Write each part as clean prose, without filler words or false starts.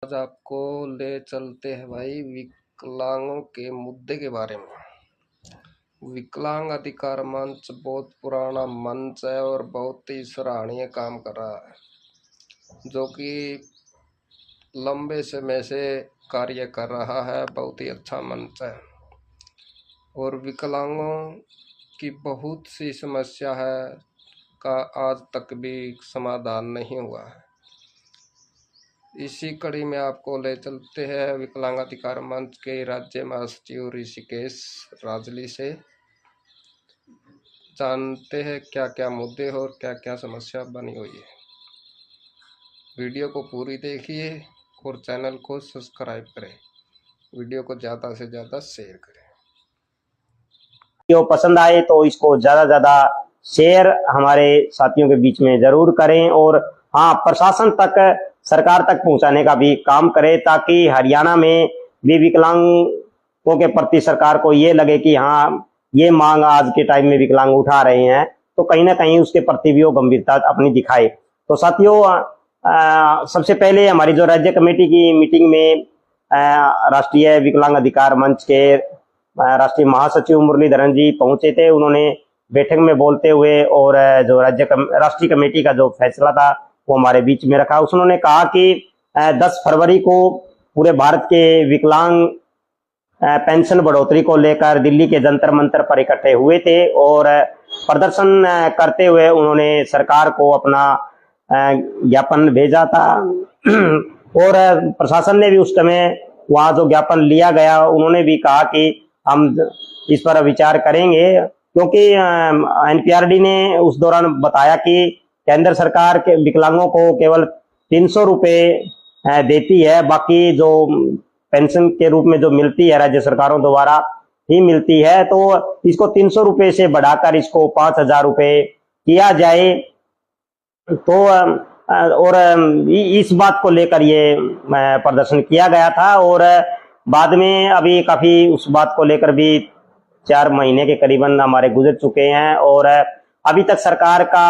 आज आपको ले चलते हैं भाई विकलांगों के मुद्दे के बारे में। विकलांग अधिकार मंच बहुत पुराना मंच है और बहुत ही सराहनीय काम कर रहा है, जो कि लंबे समय से कार्य कर रहा है। बहुत ही अच्छा मंच है और विकलांगों की बहुत सी समस्या है का आज तक भी समाधान नहीं हुआ है। इसी कड़ी में आपको ले चलते हैं विकलांग अधिकार मंच के राज्य महासचिव ऋषिकेश राजली से। जानते हैं क्या क्या मुद्दे और क्या क्या समस्या बनी हुई है। वीडियो को पूरी देखिए और चैनल को सब्सक्राइब करें। वीडियो को ज़्यादा से ज़्यादा शेयर करें। वीडियो पसंद आए तो इसको ज़्यादा शेयर हमारे साथियों के बीच में जरूर करें और हाँ, प्रशासन तक, सरकार तक पहुंचाने का भी काम करें, ताकि हरियाणा में भी विकलांगों के प्रति सरकार को ये लगे कि हाँ, ये मांग आज के टाइम में विकलांग उठा रहे हैं, तो कहीं ना कहीं उसके प्रति भी वो गंभीरता अपनी दिखाए। तो साथियों, सबसे पहले हमारी जो राज्य कमेटी की मीटिंग में राष्ट्रीय विकलांग अधिकार मंच के राष्ट्रीय महासचिव मुरलीधरन जी पहुंचे थे। उन्होंने बैठक में बोलते हुए और जो राष्ट्रीय कमेटी का जो फैसला था वो हमारे बीच में रखा। उन्होंने कहा कि 10 फरवरी को पूरे भारत के विकलांग पेंशन बढ़ोतरी को लेकर दिल्ली के जंतर मंतर पर इकट्ठे हुए थे और प्रदर्शन करते हुए उन्होंने सरकार को अपना ज्ञापन भेजा था और प्रशासन ने भी उस समय वहां जो ज्ञापन लिया गया, उन्होंने भी कहा कि हम इस पर विचार करेंगे, क्योंकि एनपीआरडी ने उस दौरान बताया कि केंद्र सरकार के विकलांगों को केवल 300 रुपए देती है, बाकी जो पेंशन के रूप में जो मिलती है राज्य सरकारों द्वारा ही मिलती है। तो इसको 300 रुपए से बढ़ाकर इसको 5000 रुपए किया जाए। तो और इस बात को लेकर ये प्रदर्शन किया गया था और बाद में अभी काफी उस बात को लेकर भी 4 महीने के करीबन हमारे गुजर चुके हैं और अभी तक सरकार का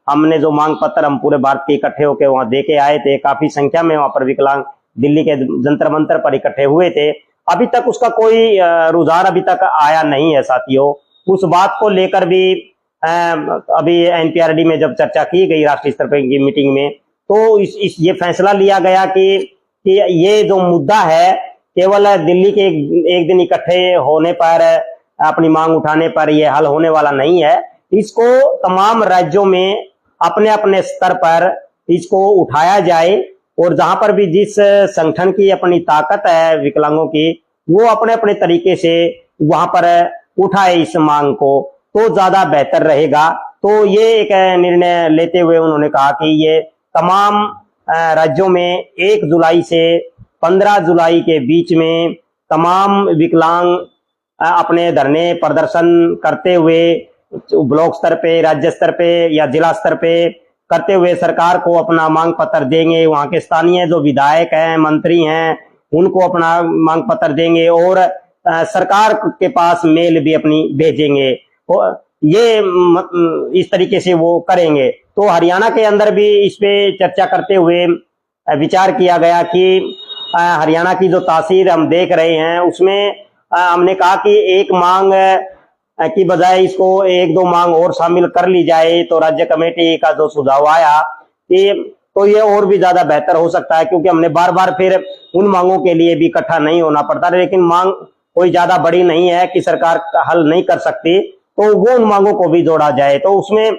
हमने जो मांग पत्र हम पूरे भारत के इकट्ठे होकर वहां दे के आए थे, काफी संख्या में वहां पर विकलांग दिल्ली के जंतर मंतर पर इकट्ठे हुए थे, अभी तक उसका कोई रुझान अभी तक आया नहीं है। साथियों, उस बात को लेकर भी अभी एनपीआरडी में जब चर्चा की गई राष्ट्रीय स्तर पर की मीटिंग में, तो ये फैसला लिया गया कि ये जो मुद्दा है केवल दिल्ली के एक दिन इकट्ठे होने पर, अपनी मांग उठाने पर ये हल होने वाला नहीं है। इसको तमाम राज्यों में अपने अपने स्तर पर इसको उठाया जाए और जहां पर भी जिस संगठन की अपनी ताकत है विकलांगों की, वो अपने अपने तरीके से वहां पर उठाए इस मांग को, तो ज्यादा बेहतर रहेगा। तो ये एक निर्णय लेते हुए उन्होंने कहा कि ये तमाम राज्यों में 1 जुलाई से 15 जुलाई के बीच में तमाम विकलांग अपने धरने प्रदर्शन करते हुए ब्लॉक स्तर पे, राज्य स्तर पे या जिला स्तर पे करते हुए सरकार को अपना मांग पत्र देंगे। वहां के स्थानीय जो विधायक हैं, मंत्री हैं, उनको अपना मांग पत्र देंगे और सरकार के पास मेल भी अपनी भेजेंगे और ये इस तरीके से वो करेंगे। तो हरियाणा के अंदर भी इस पे चर्चा करते हुए विचार किया गया कि हरियाणा की जो तासीर हम देख रहे हैं उसमें हमने कहा कि एक मांग की बजाय इसको 1-2 मांग और शामिल कर ली जाए। तो राज्य कमेटी का जो सुझाव आया कि तो ये और भी ज्यादा बेहतर हो सकता है, क्योंकि हमने बार बार फिर उन मांगों के लिए भी इकट्ठा नहीं होना पड़ता, लेकिन मांग कोई ज्यादा बड़ी नहीं है कि सरकार हल नहीं कर सकती, तो वो उन मांगों को भी जोड़ा जाए। तो उसमें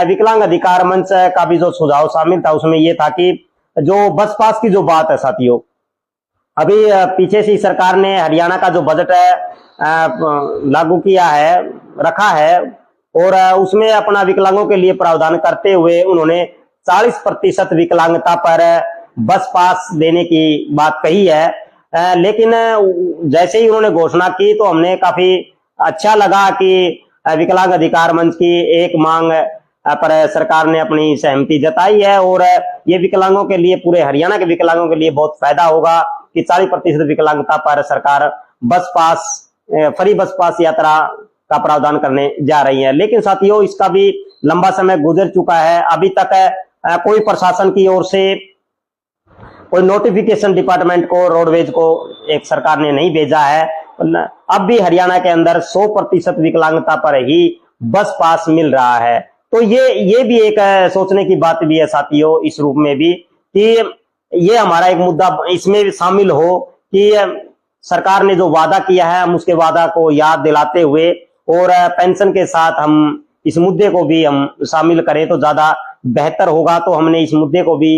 विकलांग अधिकार मंच का भी जो सुझाव शामिल था उसमें ये था कि जो बस पास की जो बात है साथियों, अभी पीछे से सरकार ने हरियाणा का जो बजट है लागू किया है, रखा है और उसमें अपना विकलांगों के लिए प्रावधान करते हुए उन्होंने 40% विकलांगता पर बस पास देने की बात कही है। लेकिन जैसे ही उन्होंने घोषणा की तो हमने काफी अच्छा लगा कि विकलांग अधिकार मंच की एक मांग पर सरकार ने अपनी सहमति जताई है और ये विकलांगों के लिए, पूरे हरियाणा के विकलांगों के लिए बहुत फायदा होगा कि 40% विकलांगता पर सरकार बस पास, फ्री बस पास यात्रा का प्रावधान करने जा रही है। लेकिन साथियों, इसका भी लंबा समय गुजर चुका है, अभी तक कोई प्रशासन की ओर से कोई नोटिफिकेशन डिपार्टमेंट को, रोडवेज को एक सरकार ने नहीं भेजा है। अब भी हरियाणा के अंदर 100% विकलांगता पर ही बस पास मिल रहा है। तो ये भी एक सोचने की बात भी है साथियों, इस रूप में भी कि ये हमारा एक मुद्दा इसमें भी शामिल हो कि सरकार ने जो वादा किया है हम उसके वादा को याद दिलाते हुए और पेंशन के साथ हम इस मुद्दे को भी हम शामिल करें तो ज्यादा बेहतर होगा। तो हमने इस मुद्दे को भी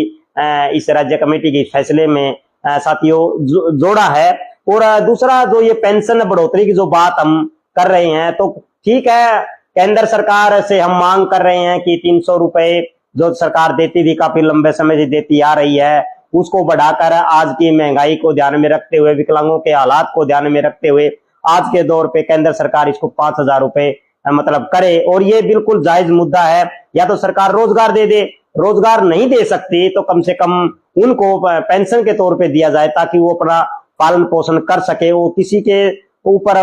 इस राज्य कमेटी के फैसले में साथियों जोड़ा है। और दूसरा जो ये पेंशन बढ़ोतरी की जो बात हम कर रहे हैं, तो ठीक है, केंद्र सरकार से हम मांग कर रहे हैं कि 300 रुपए जो सरकार देती थी, काफी लंबे समय से देती आ रही है, उसको बढ़ाकर आज की महंगाई को ध्यान में रखते हुए, विकलांगों के हालात को ध्यान में रखते हुए आज के दौर पे केंद्र सरकार इसको 5,000 रुपए मतलब करे। और ये बिल्कुल जायज मुद्दा है। या तो सरकार रोजगार दे दे, रोजगार नहीं दे सकती तो कम से कम उनको पेंशन के तौर पे दिया जाए ताकि वो अपना पालन पोषण कर सके, वो किसी के ऊपर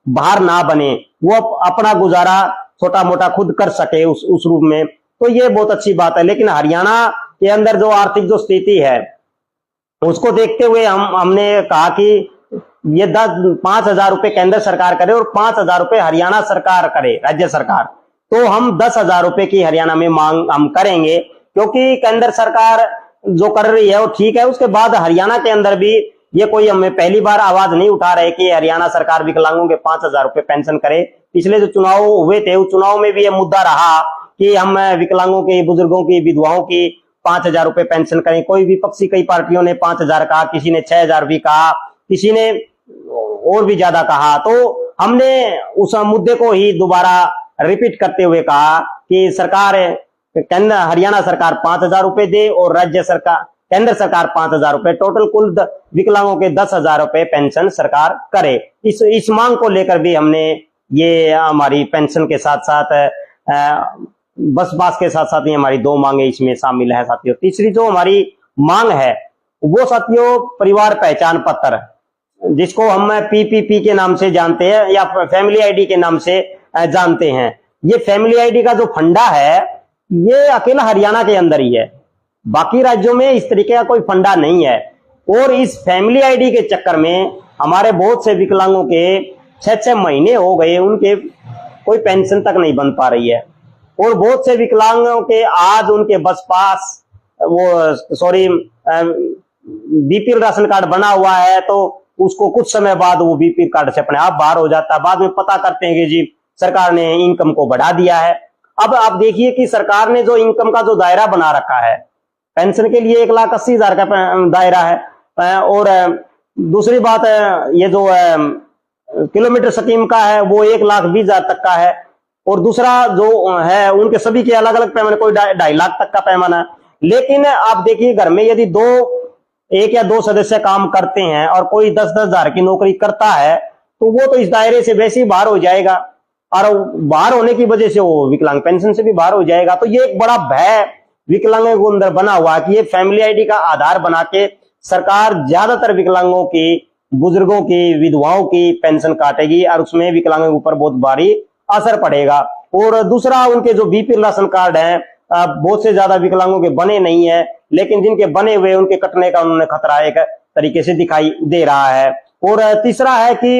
भार ना बने, वो अपना गुजारा छोटा मोटा खुद कर सके उस रूप में। तो ये बहुत अच्छी बात है। लेकिन हरियाणा के अंदर जो आर्थिक जो स्थिति है उसको देखते हुए हमने कहा कि ये 5,000 रुपए केंद्र सरकार करे और 5,000 रुपए हरियाणा सरकार करे, राज्य सरकार। तो हम 10,000 रुपए की हरियाणा में मांग हम करेंगे, क्योंकि केंद्र सरकार जो कर रही है वो ठीक है। उसके बाद हरियाणा के अंदर भी ये कोई हमें पहली बार आवाज नहीं उठा रहे कि हरियाणा सरकार विकलांगों के 5,000 रुपए पेंशन करे। पिछले जो चुनाव हुए थे उस चुनाव में भी ये मुद्दा रहा कि हम विकलांगों की, बुजुर्गों की, विधवाओं की 5,000 रुपए पेंशन करें। कोई विपक्षी कई पार्टियों ने 5,000 कहा, किसी ने 6,000 भी कहा, किसी ने और भी ज्यादा कहा। तो हमने उस मुद्दे को ही दोबारा रिपीट करते हुए कहा कि सरकार हरियाणा सरकार 5,000 रुपए दे और राज्य सरकार, केंद्र सरकार 5,000 रुपए, टोटल कुल विकलांगों के 10,000 रुपए पेंशन सरकार करे। इस मांग को लेकर भी हमने ये हमारी पेंशन के साथ साथ बस पास के साथ साथ ही हमारी 2 मांगे इसमें शामिल है साथियों। तीसरी जो हमारी मांग है वो साथियों परिवार पहचान पत्र, जिसको हम PPP के नाम से जानते हैं या फैमिली आईडी के नाम से जानते हैं। ये फैमिली आईडी का जो फंडा है ये अकेला हरियाणा के अंदर ही है, बाकी राज्यों में इस तरीके का कोई फंडा नहीं है। और इस फैमिली आईडी के चक्कर में हमारे बहुत से विकलांगों के 6-6 महीने हो गए, उनके कोई पेंशन तक नहीं बन पा रही है। और बहुत से विकलांगों के आज उनके बस पास बीपीएल राशन कार्ड बना हुआ है, तो उसको कुछ समय बाद वो बीपीएल कार्ड से अपने आप बाहर हो जाता है। बाद में पता करते हैं कि जी सरकार ने इनकम को बढ़ा दिया है। अब आप देखिए कि सरकार ने जो इनकम का जो दायरा बना रखा है, पेंशन के लिए 1,80,000 का दायरा है। और दूसरी बात ये जो किलोमीटर स्कीम का है वो 1,20,000 तक का है। और दूसरा जो है उनके सभी के अलग अलग पैमाने, कोई 2.5 लाख तक का पैमाना है। लेकिन आप देखिए घर में यदि 1 या 2 सदस्य काम करते हैं और कोई 10-10 हजार की नौकरी करता है तो वो तो इस दायरे से वैसे ही बाहर हो जाएगा, और बाहर होने की वजह से वो विकलांग पेंशन से भी बाहर हो जाएगा। तो ये एक बड़ा भय विकलांगों को अंदर बना हुआ है कि ये फैमिली आईडी का आधार बना के सरकार ज्यादातर विकलांगों की, बुजुर्गों की, विधवाओं की पेंशन काटेगी और उसमें विकलांगों के ऊपर बहुत भारी असर पड़ेगा। और दूसरा उनके जो बीपीएल राशन कार्ड है, बहुत से ज्यादा विकलांगों के बने नहीं है, लेकिन जिनके बने हुए उनके कटने का उन्होंने खतरा एक तरीके से दिखाई दे रहा है। और तीसरा है कि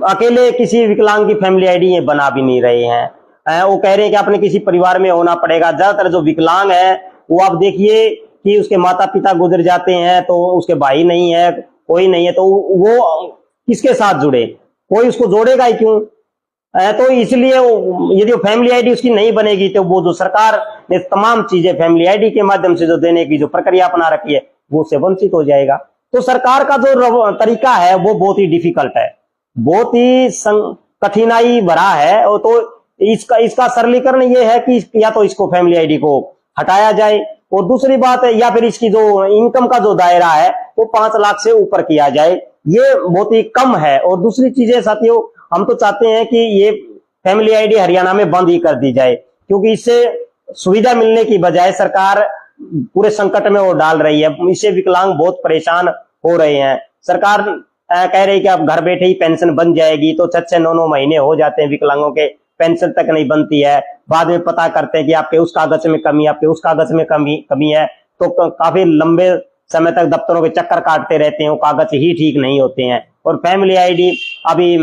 अकेले किसी विकलांग की फैमिली आईडी ये बना भी नहीं रहे हैं। वो कह रहे हैं कि अपने किसी परिवार में होना पड़ेगा। ज्यादातर जो विकलांग है वो आप देखिए कि उसके माता पिता गुजर जाते हैं तो उसके भाई नहीं है, कोई नहीं है, तो वो किसके साथ जुड़े, कोई उसको जोड़ेगा ही क्यों। तो इसलिए यदि फैमिली आईडी उसकी नहीं बनेगी तो वो जो सरकार ने तमाम चीजें फैमिली आईडी के माध्यम से जो देने की जो प्रक्रिया अपना रखी है वो से वंचित हो जाएगा। तो सरकार का जो तरीका है वो बहुत ही डिफिकल्ट है, बहुत ही कठिनाई भरा है। और तो इसका सरलीकरण ये है कि या तो इसको फैमिली आईडी को हटाया जाए, और दूसरी बात है या फिर इसकी जो इनकम का जो दायरा है वो 5 लाख से ऊपर किया जाए, ये बहुत ही कम है। और दूसरी चीजें साथियों, हम तो चाहते हैं कि ये फैमिली आईडी हरियाणा में बंद ही कर दी जाए, क्योंकि इससे सुविधा मिलने की बजाय सरकार पूरे संकट में वो डाल रही है। इससे विकलांग बहुत परेशान हो रहे हैं। सरकार कह रही है कि आप घर बैठे ही पेंशन बन जाएगी, तो 6-9 महीने हो जाते हैं विकलांगों के, पेंशन तक नहीं बनती है। बाद में पता करते हैं कि आपके उस कागज में कमी, आपके उस कागज में कमी है, तो काफी लंबे समय तक दफ्तरों के चक्कर काटते रहते हैं, वो कागज ही ठीक नहीं होते हैं। और फैमिली आईडी अभी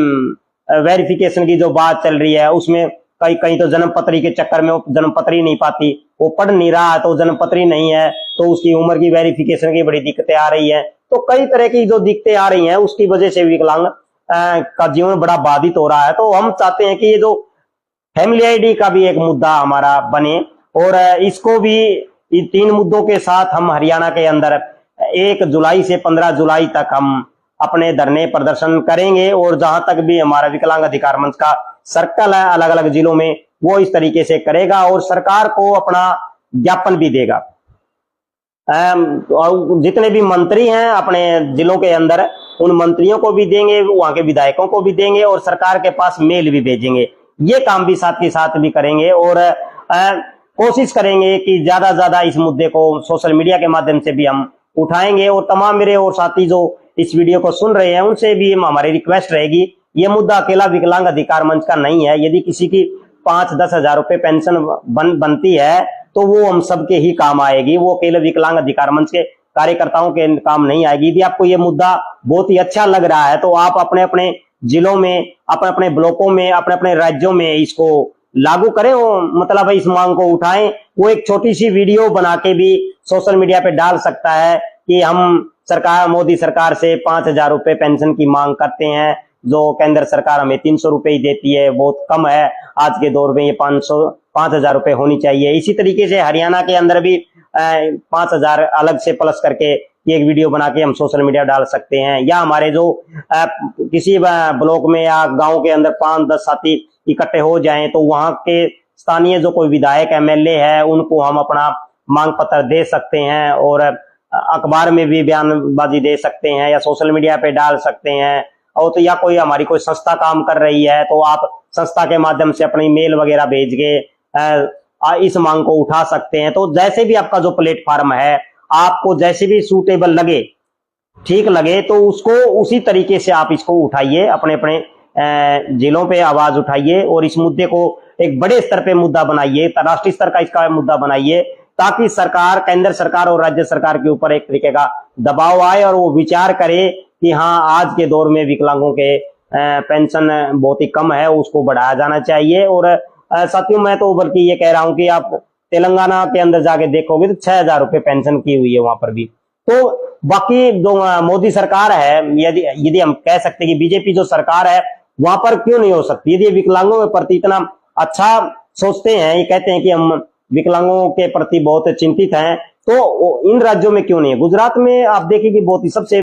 वेरिफिकेशन की जो बात चल रही है उसमें कहीं कहीं तो जन्म पत्री के चक्कर में वो जन्म पत्री नहीं पाती, वो पढ़ नहीं रहा है तो जन्म पत्री नहीं है, तो उसकी उम्र की वेरिफिकेशन की बड़ी दिक्कतें आ रही है। तो कई तरह की जो दिक्कतें आ रही हैं उसकी वजह से विकलांग का जीवन बड़ा बाधित हो रहा है। तो हम चाहते हैं कि ये जो फैमिली आईडी का भी एक मुद्दा हमारा बने, और इसको भी इन 3 मुद्दों के साथ हम हरियाणा के अंदर 1 जुलाई से 15 जुलाई तक हम अपने धरने प्रदर्शन करेंगे। और जहां तक भी हमारा विकलांग अधिकार मंच का सर्कल है अलग अलग जिलों में, वो इस तरीके से करेगा और सरकार को अपना ज्ञापन भी देगा। और जितने भी मंत्री हैं अपने जिलों के अंदर, उन मंत्रियों को भी देंगे, वहां के विधायकों को भी देंगे और सरकार के पास मेल भी भेजेंगे। ये काम भी साथ के साथ भी करेंगे और कोशिश करेंगे कि ज्यादा ज्यादा इस मुद्दे को सोशल मीडिया के माध्यम से भी हम उठाएंगे। और तमाम मेरे और साथी जो इस वीडियो को सुन रहे हैं उनसे भी हमारी रिक्वेस्ट रहेगी, ये मुद्दा अकेला विकलांग अधिकार मंच का नहीं है। यदि किसी की 5-10 हजार रुपए पेंशन बनती है तो वो हम सबके ही काम आएगी, वो अकेले विकलांग अधिकार मंच के कार्यकर्ताओं के काम नहीं आएगी। यदि आपको ये मुद्दा बहुत ही अच्छा लग रहा है तो आप अपने अपने जिलों में, अपने अपने ब्लॉकों में, अपने अपने राज्यों में इसको लागू करें, मतलब इस मांग को उठाएं। वो एक छोटी सी वीडियो बना के भी सोशल मीडिया पे डाल सकता है कि हम सरकार, मोदी सरकार से 5,000 रुपए पेंशन की मांग करते हैं, जो केंद्र सरकार हमें 300 रुपए ही देती है, बहुत कम है। आज के दौर में ये 5,000 रुपए होनी चाहिए। इसी तरीके से हरियाणा के अंदर भी 5,000 अलग से प्लस करके एक वीडियो बना के हम सोशल मीडिया डाल सकते हैं। या हमारे जो किसी ब्लॉक में या गांव के अंदर 5-10 साथी इकट्ठे हो जाएं तो वहां के स्थानीय जो कोई विधायक एमएलए है उनको हम अपना मांग पत्र दे सकते हैं और अखबार में भी बयानबाजी दे सकते हैं या सोशल मीडिया पे डाल सकते हैं। और तो या कोई हमारी कोई संस्था काम कर रही है तो आप संस्था के माध्यम से अपनी मेल वगैरह भेज के इस मांग को उठा सकते हैं। तो जैसे भी आपका जो प्लेटफॉर्म है, आपको जैसे भी सूटेबल लगे, ठीक लगे, तो उसको उसी तरीके से आप इसको उठाइए, अपने अपने जिलों पे आवाज उठाइए और इस मुद्दे को एक बड़े स्तर पे मुद्दा बनाइए, राष्ट्रीय स्तर का इसका मुद्दा बनाइए, ताकि सरकार, केंद्र सरकार और राज्य सरकार के ऊपर एक तरीके का दबाव आए और वो विचार करे कि हाँ, आज के दौर में विकलांगों के पेंशन बहुत ही कम है, उसको बढ़ाया जाना चाहिए। और साथियों, मैं तो बल्कि ये कह रहा हूं कि आप तेलंगाना के अंदर जाके देखोगे तो 6,000 रुपए पेंशन की हुई है वहां पर भी। तो बाकी जो मोदी सरकार है, यदि हम कह सकते हैं कि बीजेपी जो सरकार है वहां पर क्यों नहीं हो सकती? यदि विकलांगों के प्रति इतना अच्छा सोचते हैं, ये कहते हैं कि हम विकलांगों के प्रति बहुत चिंतित हैं, तो इन राज्यों में क्यों नहीं है? गुजरात में आप देखिए कि बहुत ही सबसे